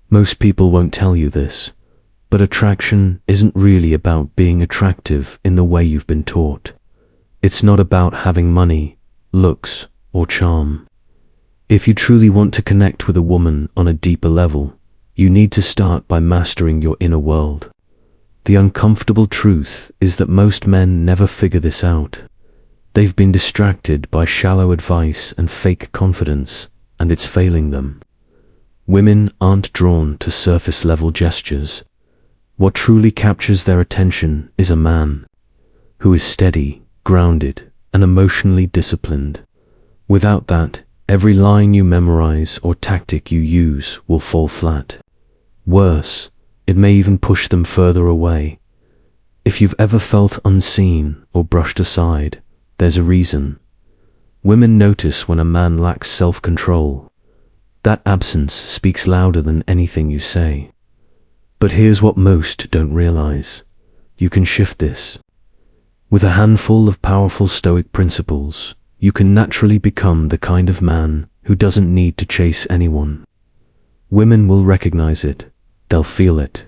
Most people won't tell you this, but attraction isn't really about being attractive in the way you've been taught. It's not about having money, looks, or charm. If you truly want to connect with a woman on a deeper level, you need to start by mastering your inner world. The uncomfortable truth is that most men never figure this out. They've been distracted by shallow advice and fake confidence, and it's failing them. Women aren't drawn to surface-level gestures. What truly captures their attention is a man who is steady, grounded, and emotionally disciplined. Without that, every line you memorize or tactic you use will fall flat. Worse, it may even push them further away. If you've ever felt unseen or brushed aside, there's a reason. Women notice when a man lacks self-control. That absence speaks louder than anything you say. But here's what most don't realize. You can shift this. With a handful of powerful Stoic principles, you can naturally become the kind of man who doesn't need to chase anyone. Women will recognize it. They'll feel it.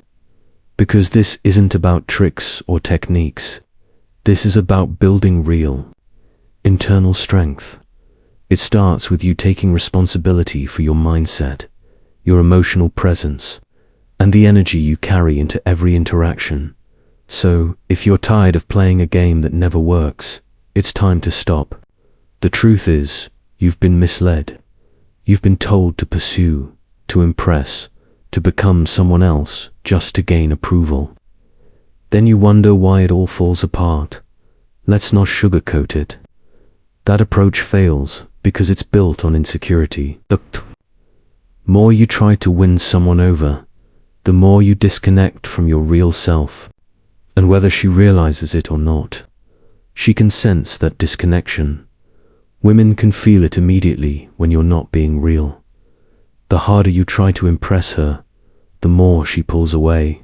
Because this isn't about tricks or techniques. This is about building real, internal strength. It starts with you taking responsibility for your mindset, your emotional presence, and the energy you carry into every interaction. So, if you're tired of playing a game that never works, it's time to stop. The truth is, you've been misled. You've been told to pursue, to impress, to become someone else just to gain approval. Then you wonder why it all falls apart. Let's not sugarcoat it. That approach fails because it's built on insecurity. The more you try to win someone over, the more you disconnect from your real self. And whether she realizes it or not, she can sense that disconnection. Women can feel it immediately when you're not being real. The harder you try to impress her, the more she pulls away.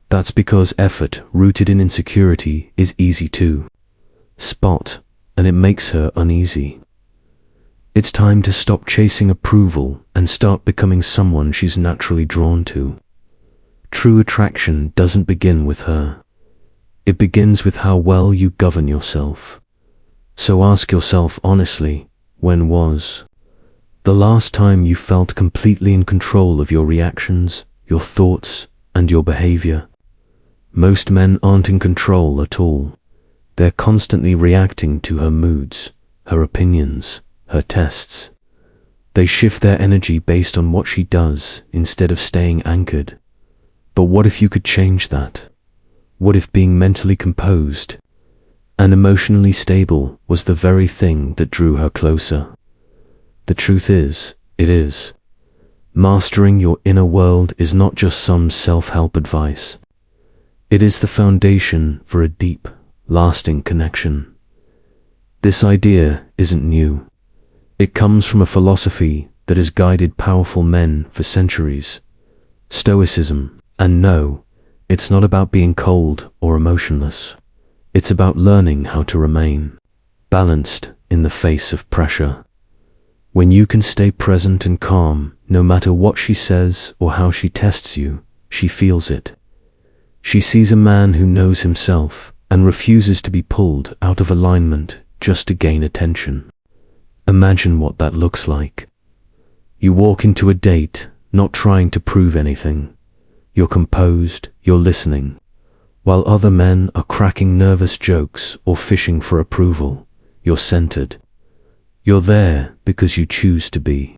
That's because effort rooted in insecurity is easy to spot, and it makes her uneasy. It's time to stop chasing approval and start becoming someone she's naturally drawn to. True attraction doesn't begin with her. It begins with how well you govern yourself. So ask yourself honestly, when was the last time you felt completely in control of your reactions, your thoughts, and your behavior? Most men aren't in control at all. They're constantly reacting to her moods, her opinions, her tests. They shift their energy based on what she does instead of staying anchored. But what if you could change that? What if being mentally composed and emotionally stable was the very thing that drew her closer? The truth is, it is. Mastering your inner world is not just some self-help advice. It is the foundation for a deep, lasting connection. This idea isn't new. It comes from a philosophy that has guided powerful men for centuries. Stoicism. And no, it's not about being cold or emotionless. It's about learning how to remain balanced in the face of pressure. When you can stay present and calm, no matter what she says or how she tests you, she feels it. She sees a man who knows himself and refuses to be pulled out of alignment just to gain attention. Imagine what that looks like. You walk into a date, not trying to prove anything. You're composed, you're listening, while other men are cracking nervous jokes or fishing for approval. You're centered. You're there because you choose to be,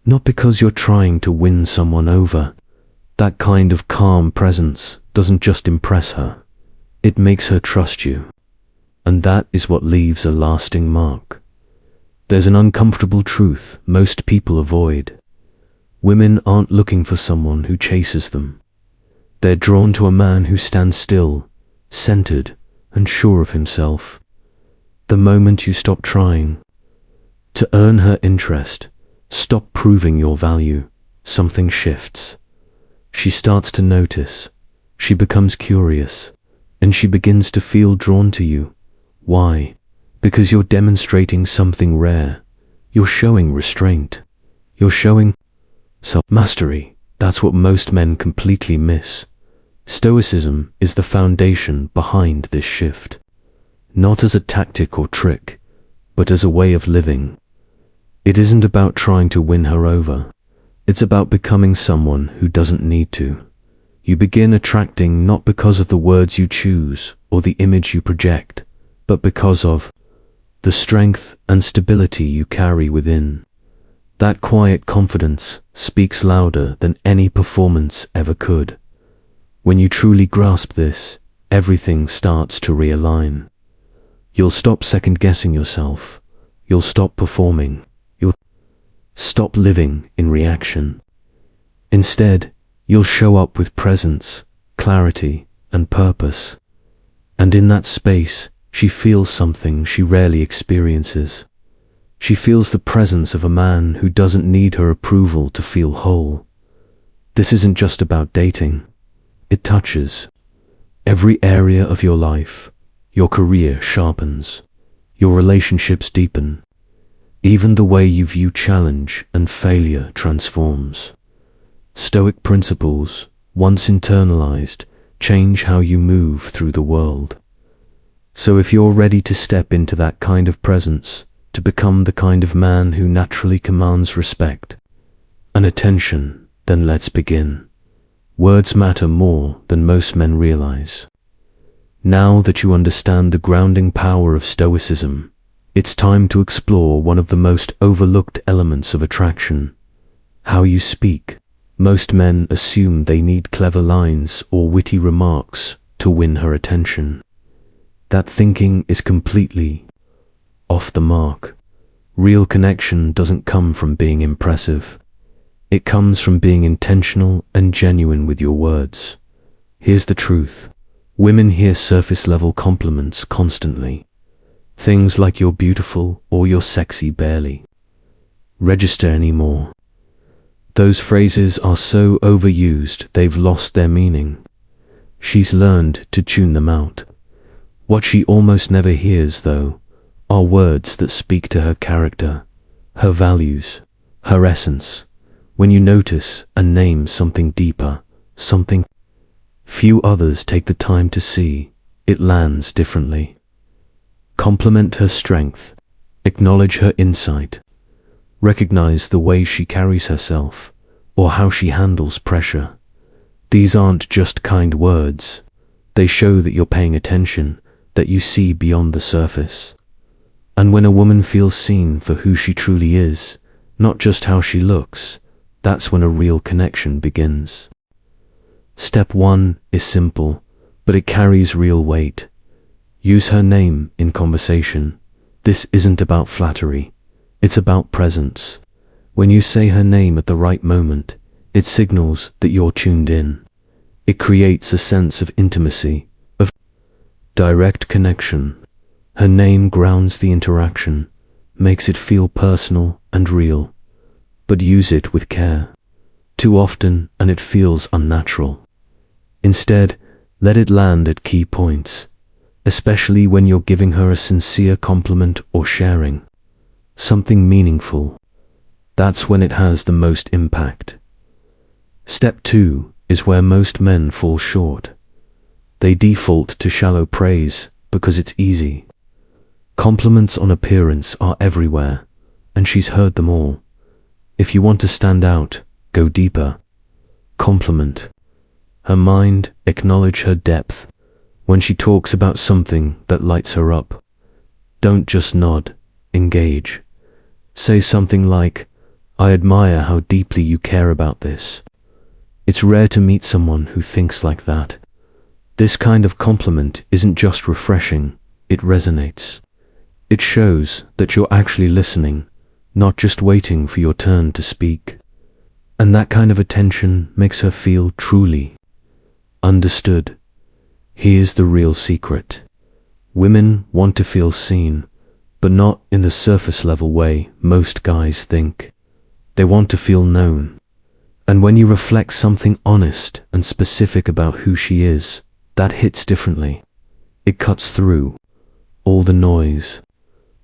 not because you're trying to win someone over. That kind of calm presence doesn't just impress her, it makes her trust you. And that is what leaves a lasting mark. There's an uncomfortable truth most people avoid. Women aren't looking for someone who chases them. They're drawn to a man who stands still, centered, and sure of himself. The moment you stop trying to earn her interest, stop proving your value, something shifts. She starts to notice. She becomes curious, and she begins to feel drawn to you. Why? Because you're demonstrating something rare. You're showing restraint. You're showing self-mastery. That's what most men completely miss. Stoicism is the foundation behind this shift, not as a tactic or trick, but as a way of living. It isn't about trying to win her over. It's about becoming someone who doesn't need to. You begin attracting not because of the words you choose or the image you project, but because of the strength and stability you carry within. That quiet confidence speaks louder than any performance ever could. When you truly grasp this, everything starts to realign. You'll stop second-guessing yourself. You'll stop performing. You'll stop living in reaction. Instead, you'll show up with presence, clarity, and purpose. And in that space, she feels something she rarely experiences. She feels the presence of a man who doesn't need her approval to feel whole. This isn't just about dating. It touches every area of your life. Your career sharpens. Your relationships deepen. Even the way you view challenge and failure transforms. Stoic principles, once internalized, change how you move through the world. So if you're ready to step into that kind of presence, to become the kind of man who naturally commands respect and attention, then let's begin. Words matter more than most men realize. Now that you understand the grounding power of Stoicism, it's time to explore one of the most overlooked elements of attraction: how you speak. Most men assume they need clever lines or witty remarks to win her attention. That thinking is completely off the mark. Real connection doesn't come from being impressive. It comes from being intentional and genuine with your words. Here's the truth. Women hear surface-level compliments constantly. Things like "you're beautiful" or "you're sexy" barely register anymore. Those phrases are so overused they've lost their meaning. She's learned to tune them out. What she almost never hears, though, are words that speak to her character, her values, her essence. When you notice and name something deeper, something few others take the time to see, it lands differently. Compliment her strength, acknowledge her insight, recognize the way she carries herself, or how she handles pressure. These aren't just kind words. They show that you're paying attention, that you see beyond the surface. And when a woman feels seen for who she truly is, not just how she looks, that's when a real connection begins. Step 1 is simple, but it carries real weight. Use her name in conversation. This isn't about flattery. It's about presence. When you say her name at the right moment, it signals that you're tuned in. It creates a sense of intimacy, of direct connection. Her name grounds the interaction, makes it feel personal and real. But use it with care. Too often, and it feels unnatural. Instead, let it land at key points, especially when you're giving her a sincere compliment or sharing something meaningful. That's when it has the most impact. Step 2 is where most men fall short. They default to shallow praise because it's easy. Compliments on appearance are everywhere, and she's heard them all. If you want to stand out, go deeper. Compliment her mind, acknowledge her depth. When she talks about something that lights her up, don't just nod, engage. Say something like, "I admire how deeply you care about this." It's rare to meet someone who thinks like that. This kind of compliment isn't just refreshing, it resonates. It shows that you're actually listening, not just waiting for your turn to speak. And that kind of attention makes her feel truly understood. Here's the real secret. Women want to feel seen, but not in the surface-level way most guys think. They want to feel known. And when you reflect something honest and specific about who she is, that hits differently. It cuts through all the noise.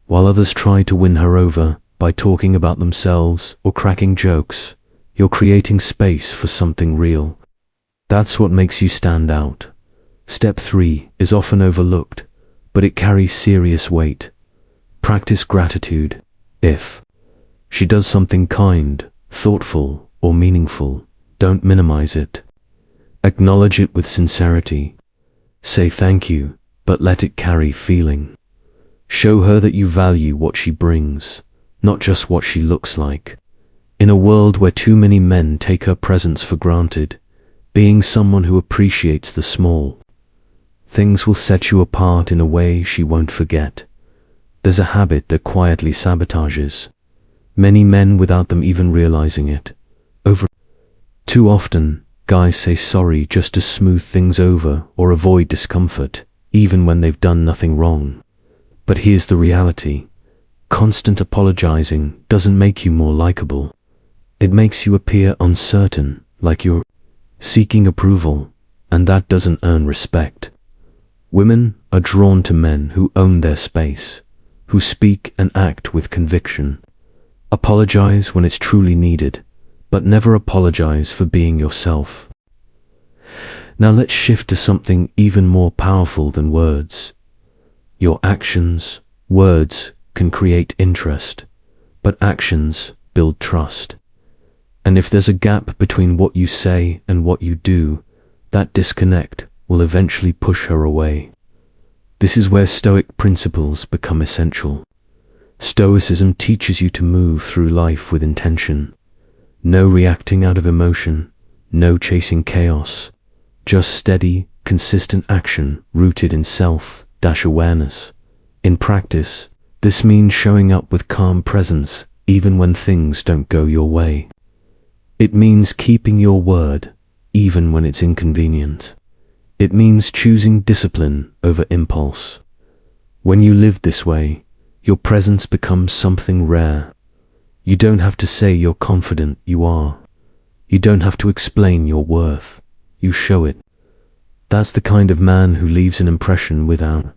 While others try to win her over by talking about themselves or cracking jokes, you're creating space for something real. That's what makes you stand out. Step 3 is often overlooked, but it carries serious weight. Practice gratitude. If she does something kind, thoughtful, or meaningful, don't minimize it. Acknowledge it with sincerity. Say thank you, but let it carry feeling. Show her that you value what she brings, not just what she looks like. In a world where too many men take her presence for granted, being someone who appreciates the small things will set you apart in a way she won't forget. There's a habit that quietly sabotages many men without them even realizing it. Too often, guys say sorry just to smooth things over or avoid discomfort, even when they've done nothing wrong. But here's the reality. Constant apologizing doesn't make you more likable. It makes you appear uncertain, like you're seeking approval, and that doesn't earn respect. Women are drawn to men who own their space, who speak and act with conviction. Apologize when it's truly needed, but never apologize for being yourself. Now let's shift to something even more powerful than words. Your actions. Words can create interest, but actions build trust. And if there's a gap between what you say and what you do, that disconnect will eventually push her away. This is where Stoic principles become essential. Stoicism teaches you to move through life with intention. No reacting out of emotion, no chasing chaos, just steady, consistent action rooted in self-awareness. In practice, this means showing up with calm presence even when things don't go your way. It means keeping your word even when it's inconvenient. It means choosing discipline over impulse. When you live this way, your presence becomes something rare. You don't have to say you're confident, you are. You don't have to explain your worth. You show it. That's the kind of man who leaves an impression without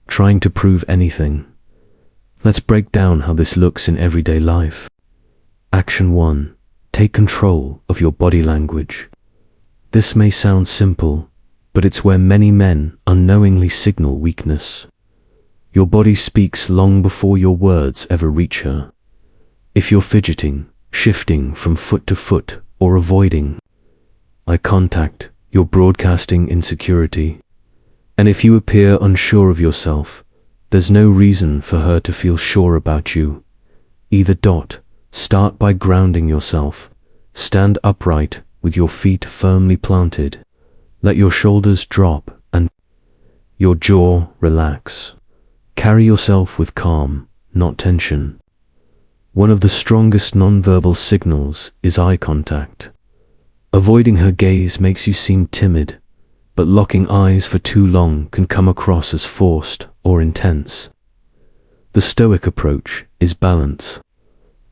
trying to prove anything. Let's break down how this looks in everyday life. Action 1. Take control of your body language. This may sound simple, but it's where many men unknowingly signal weakness. Your body speaks long before your words ever reach her. If you're fidgeting, shifting from foot to foot, or avoiding eye contact, you're broadcasting insecurity. And if you appear unsure of yourself, there's no reason for her to feel sure about you. Start by grounding yourself. Stand upright with your feet firmly planted. Let your shoulders drop and your jaw relax. Carry yourself with calm, not tension. One of the strongest nonverbal signals is eye contact. Avoiding her gaze makes you seem timid, but locking eyes for too long can come across as forced or intense. The Stoic approach is balance.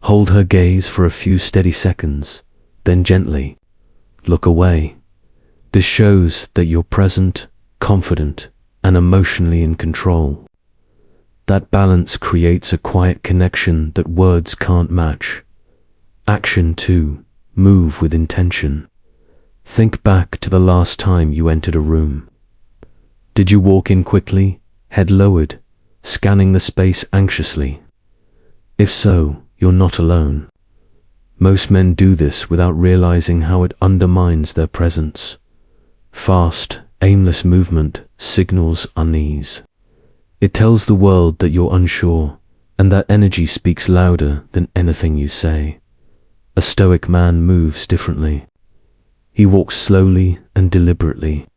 Hold her gaze for a few steady seconds, then gently look away. This shows that you're present, confident, and emotionally in control. That balance creates a quiet connection that words can't match. Action 2. Move with intention. Think back to the last time you entered a room. Did you walk in quickly, head lowered, scanning the space anxiously? If so, you're not alone. Most men do this without realizing how it undermines their presence. Fast, aimless movement signals unease. It tells the world that you're unsure, and that energy speaks louder than anything you say. A Stoic man moves differently. He walks slowly and deliberately.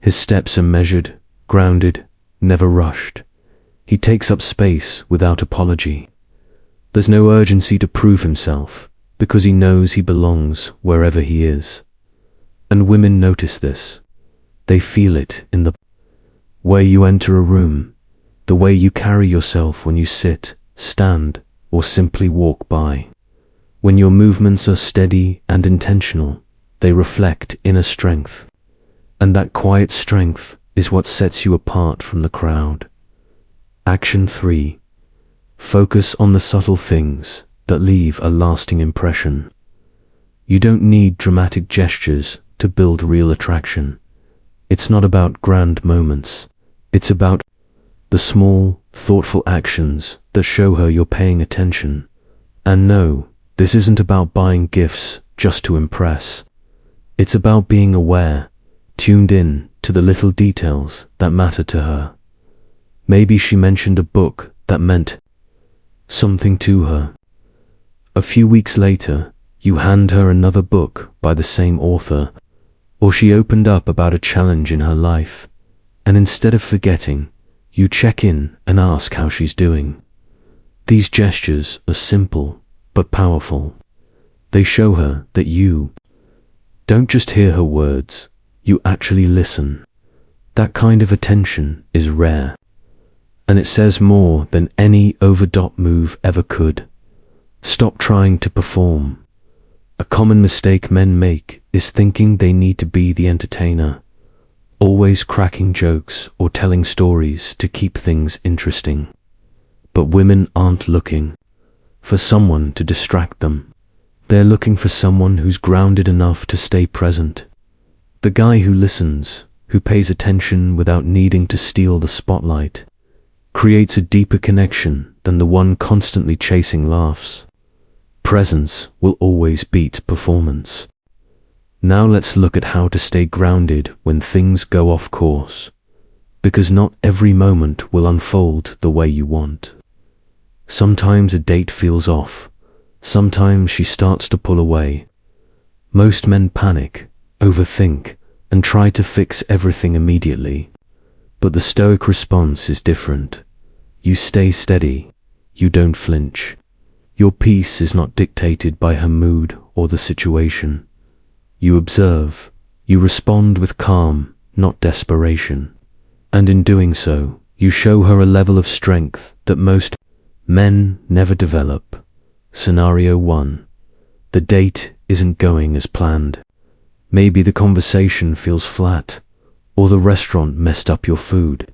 His steps are measured, grounded, never rushed. He takes up space without apology. There's no urgency to prove himself, because he knows he belongs wherever he is. And women notice this. They feel it in the way you enter a room, the way you carry yourself when you sit, stand, or simply walk by. When your movements are steady and intentional, they reflect inner strength. And that quiet strength is what sets you apart from the crowd. Action 3. Focus on the subtle things that leave a lasting impression. You don't need dramatic gestures to build real attraction. It's not about grand moments. It's about the small, thoughtful actions that show her you're paying attention. And no, this isn't about buying gifts just to impress. It's about being aware, tuned in to the little details that matter to her. Maybe she mentioned a book that meant something to her. A few weeks later, you hand her another book by the same author, or she opened up about a challenge in her life, and instead of forgetting, you check in and ask how she's doing. These gestures are simple but powerful. They show her that you don't just hear her words, you actually listen. That kind of attention is rare, and it says more than any overdot move ever could. Stop trying to perform. A common mistake men make is thinking they need to be the entertainer, always cracking jokes or telling stories to keep things interesting. But women aren't looking for someone to distract them. They're looking for someone who's grounded enough to stay present. The guy who listens, who pays attention without needing to steal the spotlight, creates a deeper connection than the one constantly chasing laughs. Presence will always beat performance. Now let's look at how to stay grounded when things go off course, because not every moment will unfold the way you want. Sometimes a date feels off. Sometimes she starts to pull away. Most men panic, overthink, and try to fix everything immediately. But the Stoic response is different. You stay steady. You don't flinch. Your peace is not dictated by her mood or the situation. You observe. You respond with calm, not desperation. And in doing so, you show her a level of strength that most men never develop. Scenario 1. The date isn't going as planned. Maybe the conversation feels flat, or the restaurant messed up your food.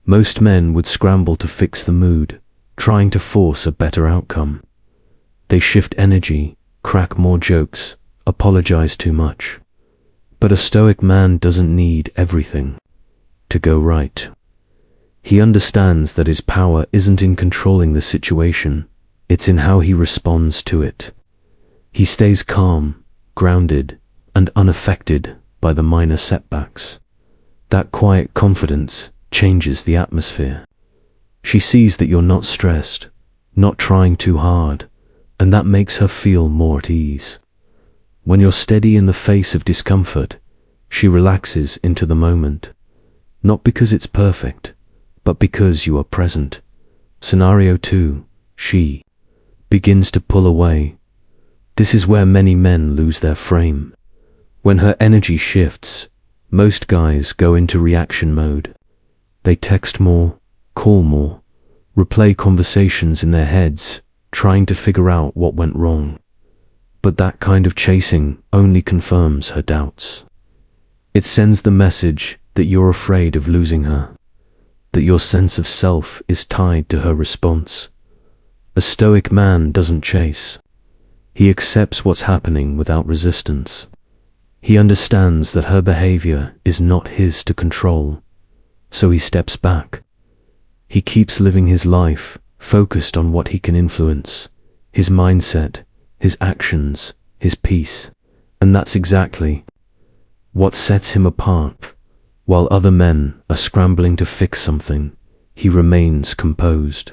Most men would scramble to fix the mood, trying to force a better outcome. They shift energy, crack more jokes, apologize too much. But a Stoic man doesn't need everything to go right. He understands that his power isn't in controlling the situation, it's in how he responds to it. He stays calm, grounded, and unaffected by the minor setbacks. That quiet confidence changes the atmosphere. She sees that you're not stressed, not trying too hard, and that makes her feel more at ease. When you're steady in the face of discomfort, she relaxes into the moment, not because it's perfect, but because you are present. Scenario 2. She begins to pull away. This is where many men lose their frame. When her energy shifts, most guys go into reaction mode. They text more, call more, replay conversations in their heads, trying to figure out what went wrong. But that kind of chasing only confirms her doubts. It sends the message that you're afraid of losing her, that your sense of self is tied to her response. A Stoic man doesn't chase. He accepts what's happening without resistance. He understands that her behavior is not his to control, so he steps back. He keeps living his life, focused on what he can influence, his mindset, his actions, his peace, and that's exactly what sets him apart. While other men are scrambling to fix something, he remains composed.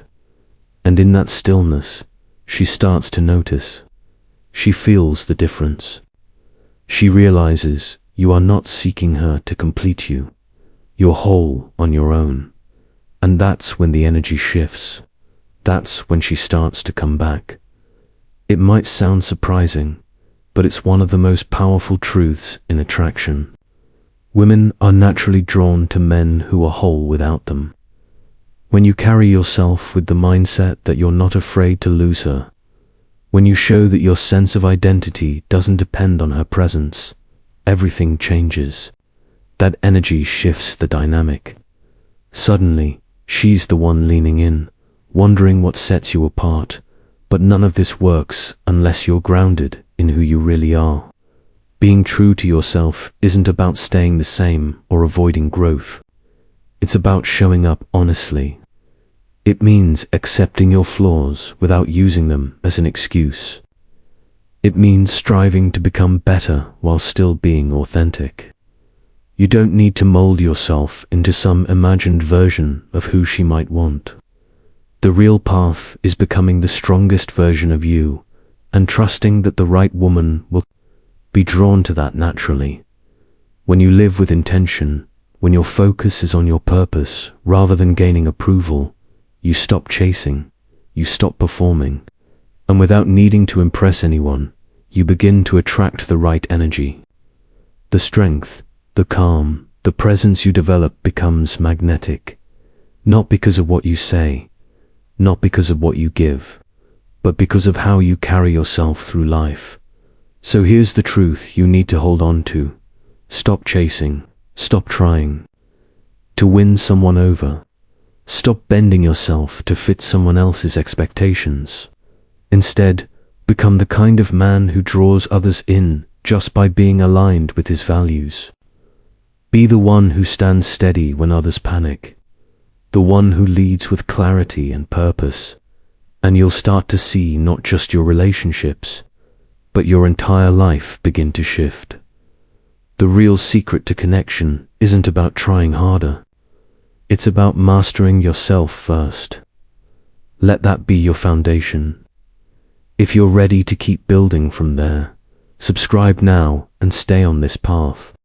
And in that stillness, she starts to notice. She feels the difference. She realizes you are not seeking her to complete you. You're whole on your own. And that's when the energy shifts. That's when she starts to come back. It might sound surprising, but it's one of the most powerful truths in attraction. Women are naturally drawn to men who are whole without them. When you carry yourself with the mindset that you're not afraid to lose her, when you show that your sense of identity doesn't depend on her presence, everything changes. That energy shifts the dynamic. Suddenly, she's the one leaning in, wondering what sets you apart, but none of this works unless you're grounded in who you really are. Being true to yourself isn't about staying the same or avoiding growth. It's about showing up honestly. It means accepting your flaws without using them as an excuse. It means striving to become better while still being authentic. You don't need to mold yourself into some imagined version of who she might want. The real path is becoming the strongest version of you and trusting that the right woman will be drawn to that naturally. When you live with intention, when your focus is on your purpose rather than gaining approval, you stop chasing, you stop performing, and without needing to impress anyone, you begin to attract the right energy. The strength, the calm, the presence you develop becomes magnetic, not because of what you say, not because of what you give, but because of how you carry yourself through life. So here's the truth you need to hold on to. Stop chasing, stop trying to win someone over. Stop bending yourself to fit someone else's expectations. Instead, become the kind of man who draws others in just by being aligned with his values. Be the one who stands steady when others panic, the one who leads with clarity and purpose, and you'll start to see not just your relationships, but your entire life begin to shift. The real secret to connection isn't about trying harder. It's about mastering yourself first. Let that be your foundation. If you're ready to keep building from there, subscribe now and stay on this path.